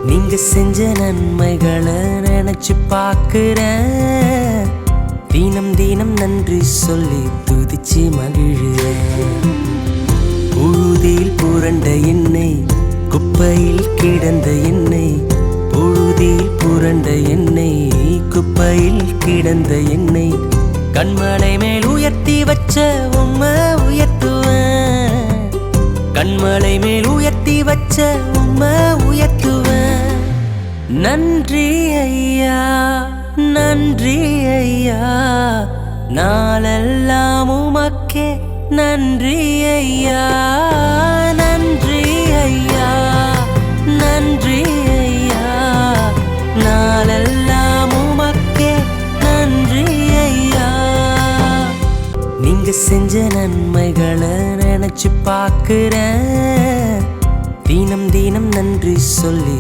நீங்க செஞ்ச நன்மைகளை நினைச்சு பார்க்கிறேன். தினம் தினம் நன்றி சொல்லி துதிச்சு மகிழ்கிறேன். புழுதியில் புரண்ட என்னை, குப்பையில் கிடந்த என்னை, புழுதியில் புரண்ட என்னை, குப்பையில் கிடந்த என்னை கண்மலை மேல் உயர்த்தி வச்ச உம்மை உயர்த்துவேன். கண்மலை மேல் உயர்த்தி வச்ச உம்மை உயர்த்துவேன். நன்றி ஐயா, நன்றி ஐயா, நாளெல்லாம் உமக்கே நன்றி ஐயா. நன்றி ஐயா, நன்றி ஐயா, நாளெல்லாம் உமக்கே நன்றி ஐயா. நீங்க செஞ்ச நன்மைகளை நினைச்சு பார்க்கிறேன். தினம் தினம் நன்றி சொல்லி